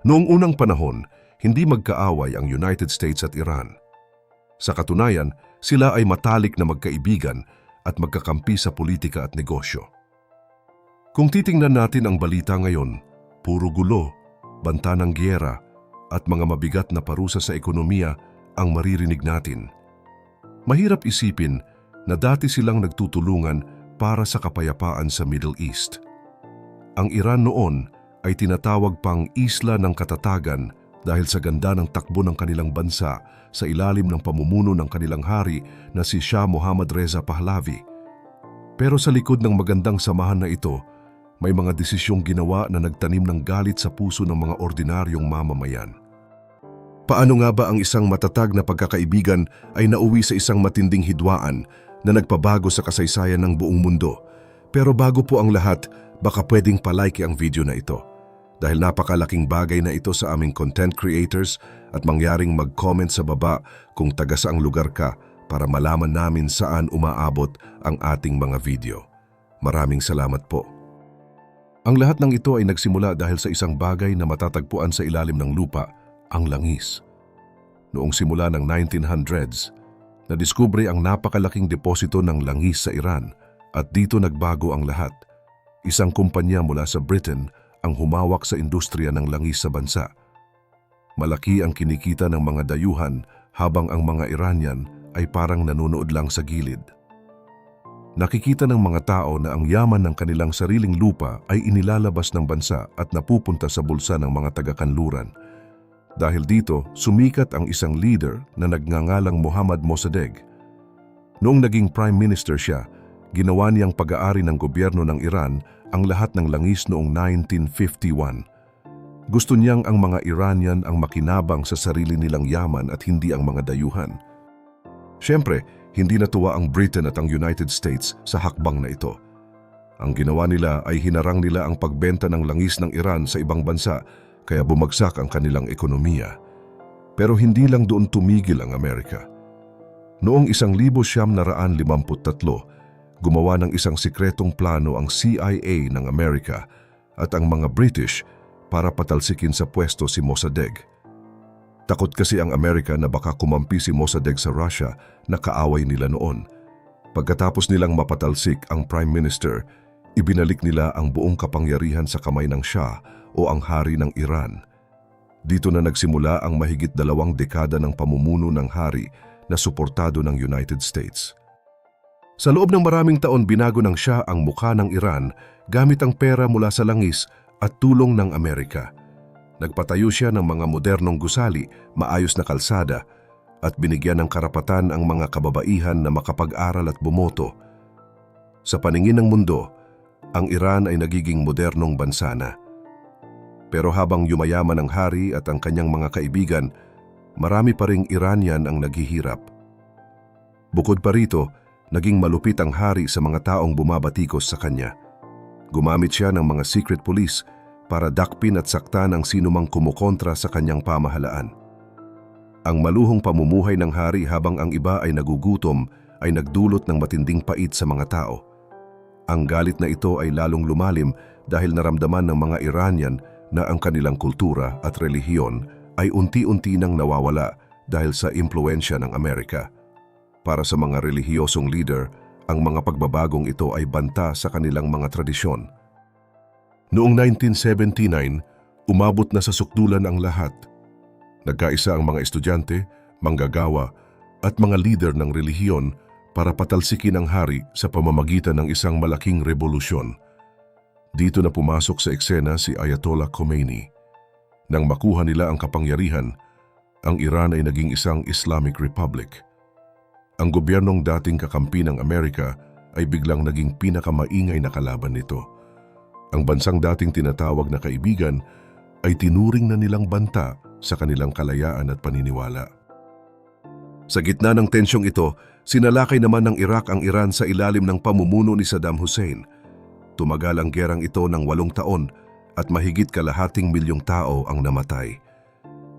Noong unang panahon, hindi magkaaway ang United States at Iran. Sa katunayan, sila ay matalik na magkaibigan at magkakampi sa politika at negosyo. Kung titingnan natin ang balita ngayon, puro gulo, banta ng giyera at mga mabigat na parusa sa ekonomiya ang maririnig natin. Mahirap isipin na dati silang nagtutulungan para sa kapayapaan sa Middle East. Ang Iran noon ay tinatawag pang isla ng katatagan dahil sa ganda ng takbo ng kanilang bansa sa ilalim ng pamumuno ng kanilang hari na si Shah Mohammad Reza Pahlavi. Pero sa likod ng magandang samahan na ito, may mga desisyong ginawa na nagtanim ng galit sa puso ng mga ordinaryong mamamayan. Paano nga ba ang isang matatag na pagkakaibigan ay nauwi sa isang matinding hidwaan na nagpabago sa kasaysayan ng buong mundo? Pero bago po ang lahat, baka pwedeng palike ang video na ito. Dahil napakalaking bagay na ito sa aming content creators at mangyaring mag-comment sa baba kung taga saang lugar ka para malaman namin saan umaabot ang ating mga video. Maraming salamat po. Ang lahat ng ito ay nagsimula dahil sa isang bagay na matatagpuan sa ilalim ng lupa, ang langis. Noong simula ng 1900s, nadiskubre ang napakalaking deposito ng langis sa Iran at dito nagbago ang lahat. Isang kumpanya mula sa Britain ang humawak sa industriya ng langis sa bansa. Malaki ang kinikita ng mga dayuhan habang ang mga Iranian ay parang nanonood lang sa gilid. Nakikita ng mga tao na ang yaman ng kanilang sariling lupa ay inilalabas ng bansa at napupunta sa bulsa ng mga taga-kanluran. Dahil dito, sumikat ang isang leader na nagngangalang Mohammad Mossadegh. Noong naging Prime Minister siya, ginawa niyang pag-aari ng gobyerno ng Iran ang lahat ng langis noong 1951. Gusto niyang ang mga Iranian ang makinabang sa sarili nilang yaman at hindi ang mga dayuhan. Siyempre, hindi natuwa ang Britain at ang United States sa hakbang na ito. Ang ginawa nila ay hinarang nila ang pagbenta ng langis ng Iran sa ibang bansa kaya bumagsak ang kanilang ekonomiya. Pero hindi lang doon tumigil ang Amerika. Noong 1953, gumawa ng isang sikretong plano ang CIA ng Amerika at ang mga British para patalsikin sa pwesto si Mossadegh. Takot kasi ang Amerika na baka kumampi si Mossadegh sa Russia na kaaway nila noon. Pagkatapos nilang mapatalsik ang Prime Minister, ibinalik nila ang buong kapangyarihan sa kamay ng Shah o ang hari ng Iran. Dito na nagsimula ang mahigit 2 dekada ng pamumuno ng hari na suportado ng United States. Sa loob ng maraming taon, binago ng Shah ang mukha ng Iran gamit ang pera mula sa langis at tulong ng Amerika. Nagpatayo siya ng mga modernong gusali, maayos na kalsada, at binigyan ng karapatan ang mga kababaihan na makapag-aral at bumoto. Sa paningin ng mundo, ang Iran ay nagiging modernong bansa na. Pero habang yumayaman ang hari at ang kanyang mga kaibigan, marami pa ring Iranian ang naghihirap. Bukod pa rito, naging malupit ang hari sa mga taong bumabatikos sa kanya. Gumamit siya ng mga secret police para dakpin at saktan ang sinumang kumukontra sa kanyang pamahalaan. Ang maluhong pamumuhay ng hari habang ang iba ay nagugutom ay nagdulot ng matinding pait sa mga tao. Ang galit na ito ay lalong lumalim dahil naramdaman ng mga Iranian na ang kanilang kultura at relihiyon ay unti-unti nang nawawala dahil sa impluensya ng Amerika. Para sa mga relihiyosong leader, ang mga pagbabagong ito ay banta sa kanilang mga tradisyon. Noong 1979, umabot na sa sukdulan ang lahat. Nagkaisa ang mga estudyante, manggagawa at mga leader ng relihiyon para patalsikin ang hari sa pamamagitan ng isang malaking revolusyon. Dito na pumasok sa eksena si Ayatollah Khomeini. Nang makuha nila ang kapangyarihan, ang Iran ay naging isang Islamic Republic. Ang gobyernong dating kakampi ng Amerika ay biglang naging pinakamaingay na kalaban nito. Ang bansang dating tinatawag na kaibigan ay tinuring na nilang banta sa kanilang kalayaan at paniniwala. Sa gitna ng tensyong ito, sinalakay naman ng Iraq ang Iran sa ilalim ng pamumuno ni Saddam Hussein. Tumagal ang gerang ito ng 8 taon at mahigit kalahating milyong tao ang namatay.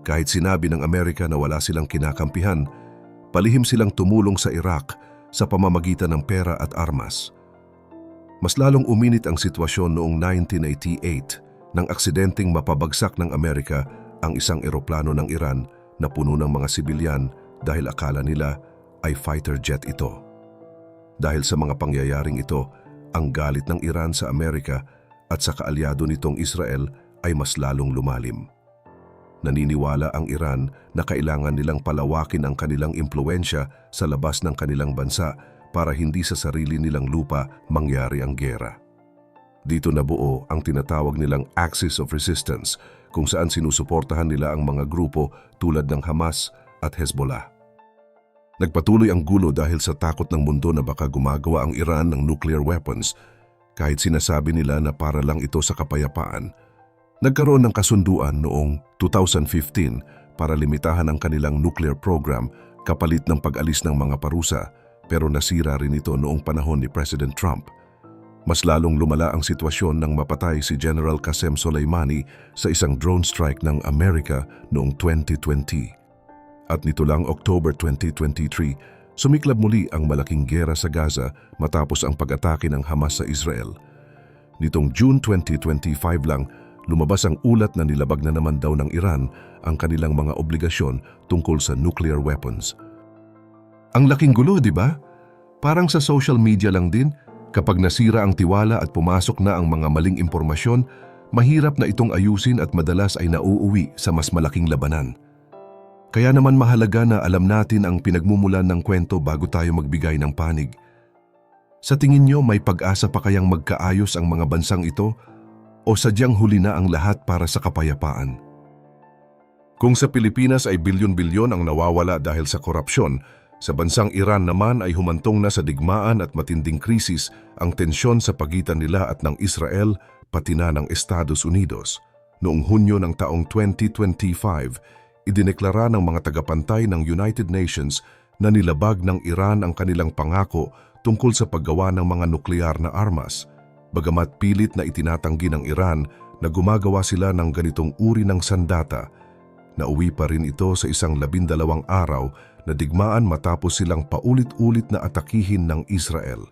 Kahit sinabi ng Amerika na wala silang kinakampihan, palihim silang tumulong sa Iraq sa pamamagitan ng pera at armas. Mas lalong uminit ang sitwasyon noong 1988 nang aksidenteng mapabagsak ng Amerika ang isang eroplano ng Iran na puno ng mga sibilyan dahil akala nila ay fighter jet ito. Dahil sa mga pangyayaring ito, ang galit ng Iran sa Amerika at sa kaalyado nitong Israel ay mas lalong lumalim. Naniniwala ang Iran na kailangan nilang palawakin ang kanilang impluwensya sa labas ng kanilang bansa para hindi sa sarili nilang lupa mangyari ang giyera. Dito nabuo ang tinatawag nilang Axis of Resistance, kung saan sinusuportahan nila ang mga grupo tulad ng Hamas at Hezbollah. Nagpatuloy ang gulo dahil sa takot ng mundo na baka gumagawa ang Iran ng nuclear weapons, kahit sinasabi nila na para lang ito sa kapayapaan. Nagkaroon ng kasunduan noong 2015 para limitahan ang kanilang nuclear program kapalit ng pag-alis ng mga parusa, pero nasira rin ito noong panahon ni President Trump. Mas lalong lumala ang sitwasyon nang mapatay si General Qasem Soleimani sa isang drone strike ng Amerika noong 2020. At nito lang October 2023, sumiklab muli ang malaking giyera sa Gaza matapos ang pag-atake ng Hamas sa Israel. Nitong June 2025 lang, lumabas ang ulat na nilabag na naman daw ng Iran ang kanilang mga obligasyon tungkol sa nuclear weapons. Ang laking gulo, di ba? Parang sa social media lang din, kapag nasira ang tiwala at pumasok na ang mga maling impormasyon, mahirap na itong ayusin at madalas ay nauuwi sa mas malaking labanan. Kaya naman mahalaga na alam natin ang pinagmumulan ng kwento bago tayo magbigay ng panig. Sa tingin nyo, may pag-asa pa kayang magkaayos ang mga bansang ito? O sadyang huli na ang lahat para sa kapayapaan? Kung sa Pilipinas ay bilyon-bilyon ang nawawala dahil sa korupsyon, sa bansang Iran naman ay humantong na sa digmaan at matinding krisis ang tensyon sa pagitan nila at ng Israel pati na ng Estados Unidos. Noong Hunyo ng taong 2025, idineklara ng mga tagapantay ng United Nations na nilabag ng Iran ang kanilang pangako tungkol sa paggawa ng mga nuklear na armas. Bagamat pilit na itinatanggi ng Iran na gumagawa sila ng ganitong uri ng sandata, nauwi pa rin ito sa isang 12 araw na digmaan matapos silang paulit-ulit na atakihin ng Israel.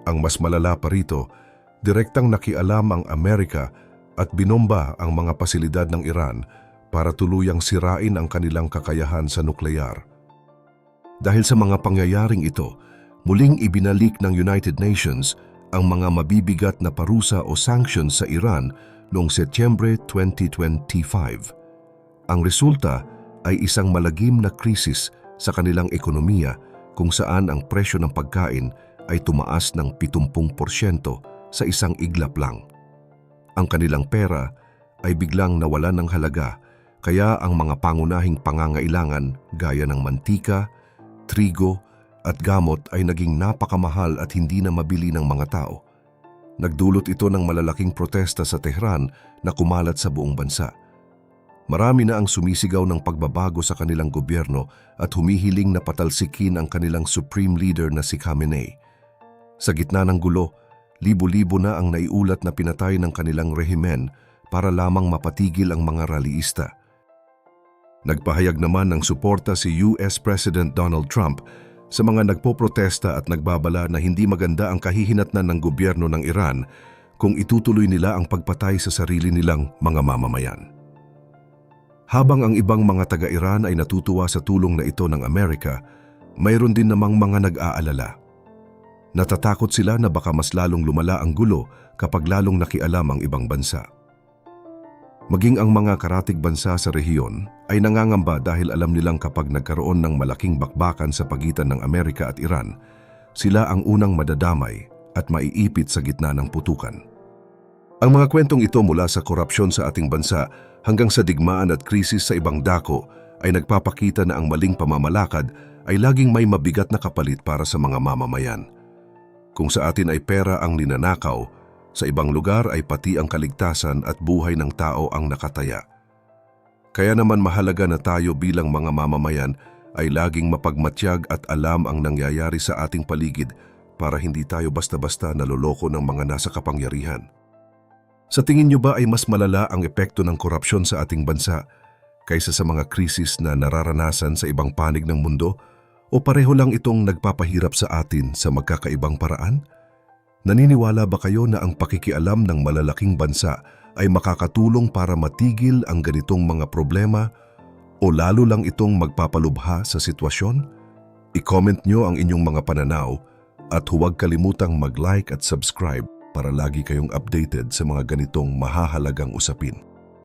Ang mas malala pa rito, direktang nakialam ang Amerika at binomba ang mga pasilidad ng Iran para tuluyang sirain ang kanilang kakayahan sa nuklear. Dahil sa mga pangyayaring ito, muling ibinalik ng United Nations ang mga mabibigat na parusa o sanctions sa Iran noong Setyembre 2025. Ang resulta ay isang malagim na krisis sa kanilang ekonomiya kung saan ang presyo ng pagkain ay tumaas ng 70% sa isang iglap lang. Ang kanilang pera ay biglang nawalan ng halaga, kaya ang mga pangunahing pangangailangan gaya ng mantika, trigo, at gamot ay naging napakamahal at hindi na mabili ng mga tao. Nagdulot ito ng malalaking protesta sa Tehran na kumalat sa buong bansa. Marami na ang sumisigaw ng pagbabago sa kanilang gobyerno at humihiling na patalsikin ang kanilang supreme leader na si Khamenei. Sa gitna ng gulo, libo-libo na ang naiulat na pinatay ng kanilang rehimen para lamang mapatigil ang mga rallyista. Nagpahayag naman ng suporta si US President Donald Trump sa mga nagpoprotesta at nagbabala na hindi maganda ang kahihinatnan ng gobyerno ng Iran kung itutuloy nila ang pagpatay sa sarili nilang mga mamamayan. Habang ang ibang mga taga-Iran ay natutuwa sa tulong na ito ng Amerika, mayroon din namang mga nag-aalala. Natatakot sila na baka mas lalong lumala ang gulo kapag lalong nakialam ang ibang bansa. Maging ang mga karatig bansa sa rehiyon ay nangangamba dahil alam nilang kapag nagkaroon ng malaking bakbakan sa pagitan ng Amerika at Iran, sila ang unang madadamay at maiipit sa gitna ng putukan. Ang mga kwentong ito mula sa korupsyon sa ating bansa hanggang sa digmaan at krisis sa ibang dako ay nagpapakita na ang maling pamamalakad ay laging may mabigat na kapalit para sa mga mamamayan. Kung sa atin ay pera ang ninanakaw, sa ibang lugar ay pati ang kaligtasan at buhay ng tao ang nakataya. Kaya naman mahalaga na tayo bilang mga mamamayan ay laging mapagmatyag at alam ang nangyayari sa ating paligid para hindi tayo basta-basta naloloko ng mga nasa kapangyarihan. Sa tingin niyo ba ay mas malala ang epekto ng korupsyon sa ating bansa kaysa sa mga krisis na nararanasan sa ibang panig ng mundo? O pareho lang itong nagpapahirap sa atin sa magkakaibang paraan? Naniniwala ba kayo na ang pakikialam ng malalaking bansa ay makakatulong para matigil ang ganitong mga problema o lalo lang itong magpapalubha sa sitwasyon? I-comment nyo ang inyong mga pananaw at huwag kalimutang mag-like at subscribe para lagi kayong updated sa mga ganitong mahahalagang usapin.